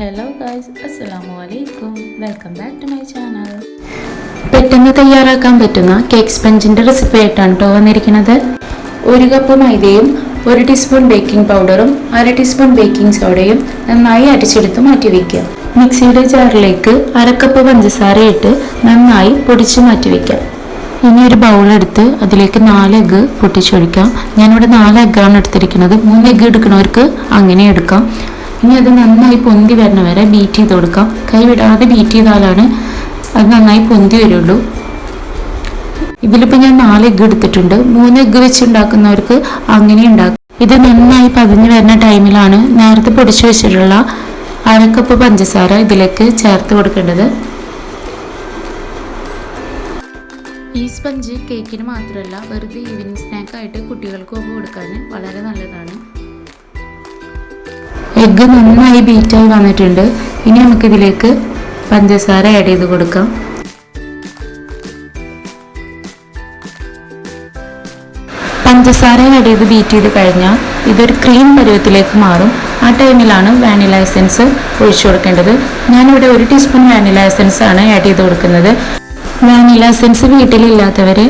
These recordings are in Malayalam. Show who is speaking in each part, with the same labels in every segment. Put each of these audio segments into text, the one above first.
Speaker 1: ഹലോ ഗൈസ്, അസ്സലാമു അലൈക്കും. Welcome back to my channel. പെട്ടെന്ന് തയ്യാറാക്കാൻ പറ്റുന്ന കേക്ക് സ്പഞ്ചിൻ്റെ റെസിപ്പി ആയിട്ടാണ് കേട്ടോ വന്നിരിക്കുന്നത്. 1 കപ്പ് മൈദയും 1 ടീസ്പൂൺ ബേക്കിംഗ് പൗഡറും 1/2 ടീസ്പൂൺ ബേക്കിംഗ് സോഡയും നന്നായി അടിച്ചെടുത്ത് മാറ്റി വയ്ക്കുക. മിക്സിയുടെ ജാറിലേക്ക് 1/2 കപ്പ് പഞ്ചസാര ഇട്ട് നന്നായി പൊടിച്ച് മാറ്റി വയ്ക്കാം. ഇനി ഒരു ബൗളെടുത്ത് അതിലേക്ക് 4 എഗ്ഗ് പൊട്ടിച്ചൊഴിക്കാം. ഞാനിവിടെ 4 എഗ്ഗാണ് എടുത്തിരിക്കുന്നത്. 3 എഗ്ഗ് എടുക്കുന്നവർക്ക് അങ്ങനെ എടുക്കാം. ഇനി അത് നന്നായി പൊന്തി വരണ വരെ ബീറ്റ് ചെയ്ത് കൊടുക്കാം. കൈ വിടാതെ ബീറ്റ് ചെയ്താലാണ് അത് നന്നായി പൊന്തി വരുള്ളൂ. ഇതിലിപ്പോൾ ഞാൻ 4 എഗ്ഗ് എടുത്തിട്ടുണ്ട്. 3 എഗ്ഗ് വെച്ച് ഉണ്ടാക്കുന്നവർക്ക് അങ്ങനെ ഉണ്ടാക്കും. ഇത് നന്നായി പതിഞ്ഞ് വരുന്ന ടൈമിലാണ് നേരത്തെ പൊടിച്ചു വെച്ചിട്ടുള്ള 1/2 കപ്പ് പഞ്ചസാര ഇതിലേക്ക് ചേർത്ത് കൊടുക്കേണ്ടത്. ഈ സ്പഞ്ച് കേക്കിന് മാത്രമല്ല, വെറുതെ ഈവനിങ് സ്നാക്കായിട്ട് കുട്ടികൾക്കൊക്കെ കൊടുക്കാൻ വളരെ നല്ലതാണ്. എഗ്ഗ് നന്നായി ബീറ്റായി വന്നിട്ടുണ്ട്. ഇനി നമുക്കിതിലേക്ക് പഞ്ചസാര ആഡ് ചെയ്ത് കൊടുക്കാം. പഞ്ചസാര ആഡ് ചെയ്ത് ബീറ്റ് ചെയ്ത് കഴിഞ്ഞാൽ ഇതൊരു ക്രീം പരുവത്തിലേക്ക് മാറും. ആ ടൈമിലാണ് വാനില എസൻസ് ഒഴിച്ചു കൊടുക്കേണ്ടത്. ഞാനിവിടെ 1 ടീസ്പൂൺ വാനില എസൻസ് ആണ് ആഡ് ചെയ്ത് കൊടുക്കുന്നത്. വാനില എസൻസ് വീട്ടിലില്ലാത്തവർ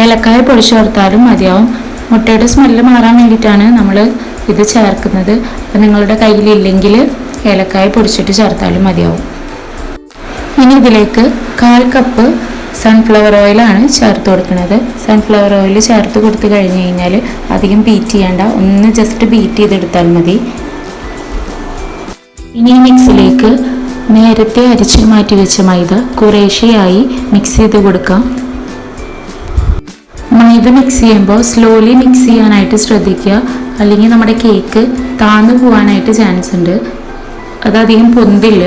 Speaker 1: ഏലക്കായ പൊടിച്ചു ചേർത്താലും മതിയാവും. മുട്ടയുടെ സ്മെല്ല് മാറാൻ വേണ്ടിയിട്ടാണ് നമ്മൾ ഇത് ചേർക്കുന്നത്. അപ്പം നിങ്ങളുടെ കയ്യിലില്ലെങ്കിൽ ഏലക്കായ പൊടിച്ചിട്ട് ചേർത്താലും മതിയാവും. ഇനി ഇതിലേക്ക് 1/4 കപ്പ് സൺഫ്ലവർ ഓയിലാണ് ചേർത്ത് കൊടുക്കുന്നത്. സൺഫ്ലവർ ഓയിൽ ചേർത്ത് കൊടുത്തു കഴിഞ്ഞ് കഴിഞ്ഞാൽ അധികം ബീറ്റ് ചെയ്യേണ്ട, ഒന്ന് ജസ്റ്റ് ബീറ്റ് ചെയ്തെടുത്താൽ മതി. ഇനി മിക്സിലേക്ക് നേരത്തെ അരച്ച് മാറ്റി വെച്ച മൈദ കുറേശ്ശെയായി മിക്സ് ചെയ്ത് കൊടുക്കാം. മൈദ മിക്സ് ചെയ്യുമ്പോൾ സ്ലോലി മിക്സ് ചെയ്യാനായിട്ട് ശ്രദ്ധിക്കുക, അല്ലെങ്കിൽ നമ്മുടെ കേക്ക് താന്നു പോകാനായിട്ട് ചാൻസ് ഉണ്ട്. അതധികം പൊന്തില്ല.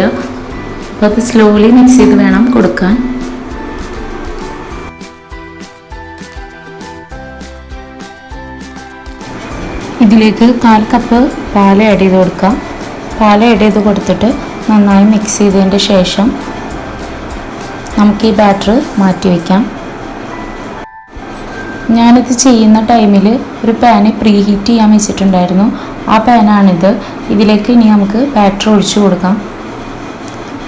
Speaker 1: അപ്പോൾ അത് സ്ലോലി മിക്സ് ചെയ്ത് വേണം കൊടുക്കാൻ. ഇതിലേക്ക് 1/4 കപ്പ് പാൽ ആഡ് ചെയ്ത് കൊടുക്കാം. പാൽ ആഡ് ചെയ്ത് കൊടുത്തിട്ട് നന്നായി മിക്സ് ചെയ്തതിൻ്റെ ശേഷം നമുക്ക് ഈ ബാറ്റർ മാറ്റി വയ്ക്കാം. ഞാനിത് ചെയ്യുന്ന ടൈമിൽ ഒരു പാന് പ്രീ ഹീറ്റ് ചെയ്യാൻ വെച്ചിട്ടുണ്ടായിരുന്നു. ആ പാനാണിത്. ഇതിലേക്ക് ഇനി നമുക്ക് ബാറ്റർ ഒഴിച്ചു കൊടുക്കാം.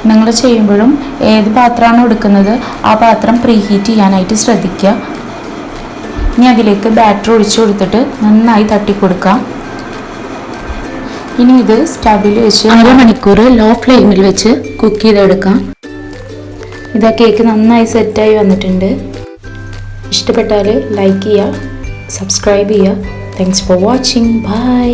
Speaker 1: നിങ്ങൾ ചെയ്യുമ്പോഴും ഏത് പാത്രമാണ് എടുക്കുന്നത് ആ പാത്രം പ്രീ ഹീറ്റ് ചെയ്യാനായിട്ട് ശ്രദ്ധിക്കുക. ഇനി അതിലേക്ക് ബാറ്റർ ഒഴിച്ചു കൊടുത്തിട്ട് നന്നായി തട്ടിക്കൊടുക്കാം. ഇനി ഇത് സ്റ്റവിൽ വെച്ച് 1/2 മണിക്കൂർ ലോ ഫ്ലെയിമിൽ വെച്ച് കുക്ക് ചെയ്തെടുക്കാം. ഇതാ കേക്ക് നന്നായി സെറ്റായി വന്നിട്ടുണ്ട്. ഇഷ്ടപ്പെട്ടാൽ ലൈക്ക് ചെയ്യുക, സബ്സ്ക്രൈബ് ചെയ്യുക. Thanks for watching. ബൈ.